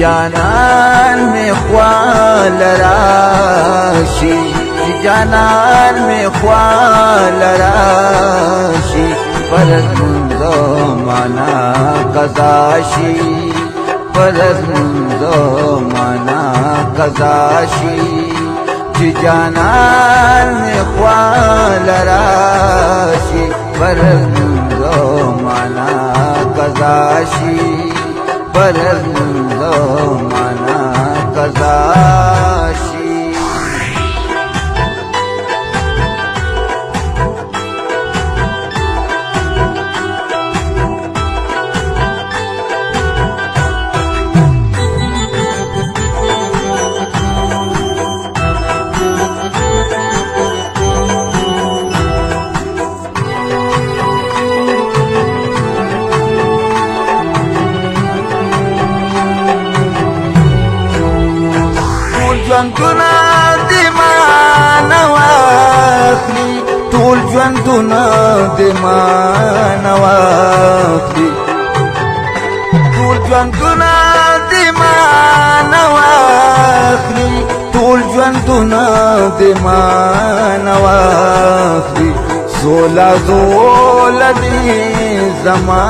جانان میں خوال راشی جانان میں خوال راشی پرز منزو مانا قضاشی پرز منزو مانا قضاشی جانان میں خوال راشی پرز منزو مانا قضاشی پرز منزو مانا قضاشی ژوندونه دې مانه واخلي ټول ژوندونه دې مانه واخلي ټول ژوندونه دې مانه واخلي ټول ژوندونه دې مانه واخلي زولا زولا دې زما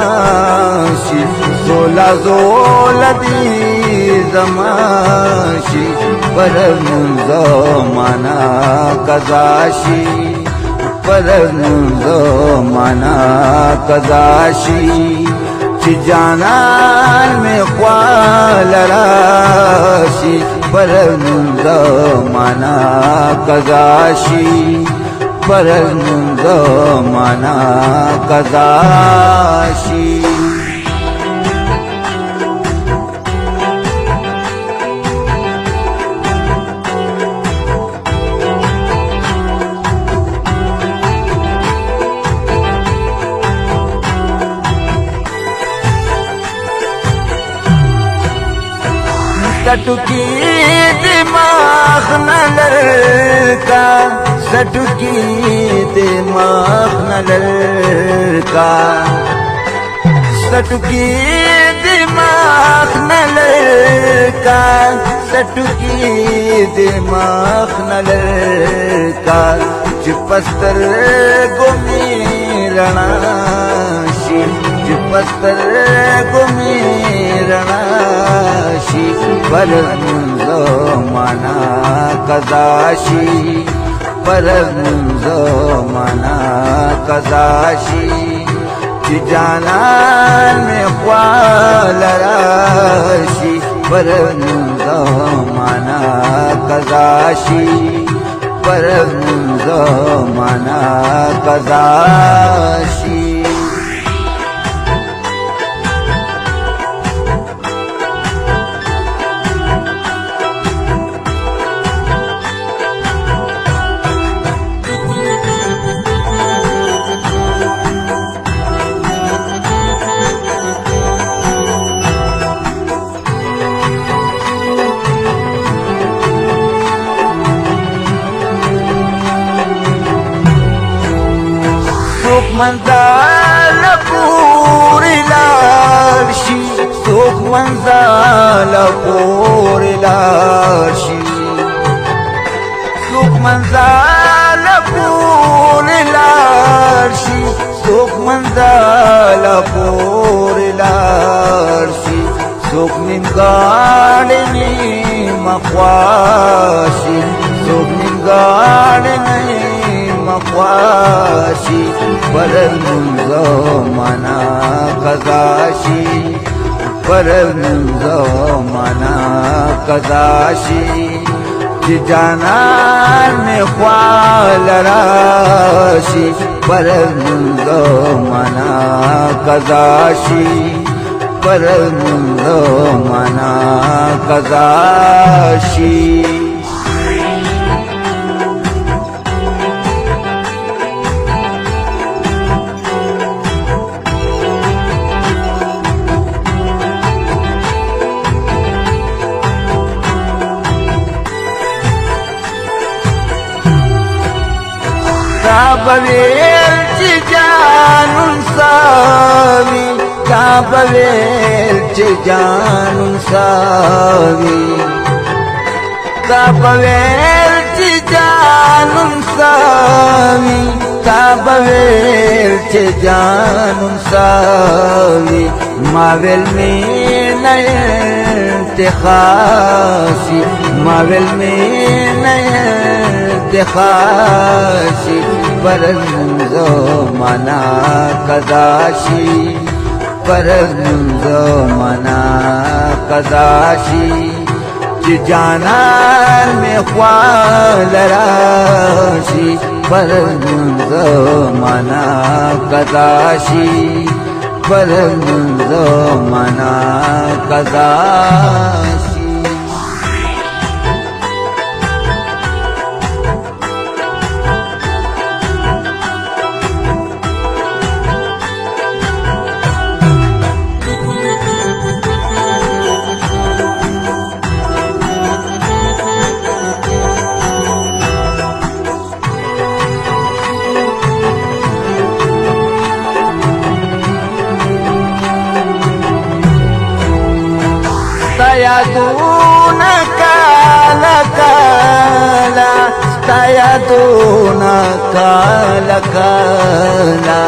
شي زولا زولا دې زما شي پرز منزو مانا قضاشی پرز منزو مانا قضاشی چی جانان میں خوال راشی پرز منزو مانا قضاشی پرز منزو مانا قضاشی سٹکی دماغ نہ لڑکا سٹکی دماغ نہ لڑکا سٹکی دماغ نہ لڑکا سٹکی دماغ نہ لڑکا چپستر گمی رنا شی چپستر گمی رنا شی پرز منزو مانا قضاشی پرز منزو مانا قضاشی چی جانان میں خوال راشی پرز منزو مانا قضاشی پرز منزو مانا قضاشی منزل پوری لارشی سوک منزل پوری لارشی سوک منزل پوری لارشی سوک منزل پوری لارشی سوک نمگاڑی نیم خواشی سوک نمگاڑی نیم خواشی پرز منزو مانا قضاشی پرز منزو مانا قضاشی جی جانان میں خوال راشی پرز منزو مانا قضاشی پرز منزو مانا قضاشی بویل چی جانون ساوی کا بویل چې جانون ساوي تا بویل چې جانون ساوي تا بویل چې جانون ساوي ما ویل مینا انتخاشي ما ویل مینا انتخاشي پرنزو منا قضاشي پرنزو منا قضاشي چې جانان می خوال راشي پرنزو منا قضاشي پرنزو منا قضاشي yaduna kala kala sta yaduna kala kala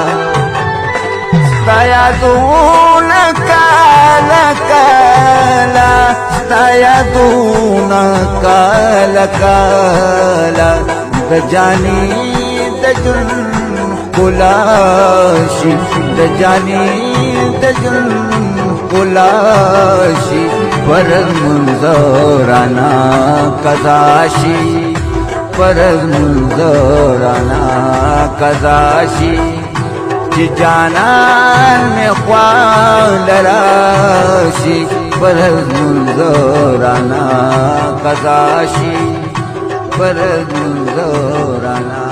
sta yaduna kala kala sta yaduna kala kala dajani dajun kulashi dajani dajun kulashi Paraj मुंजराना कदाशी परज मुंजराना कदाशी कि जानान में ख्वाल राशि परज मुंजराना कदाशी परज मुंजराना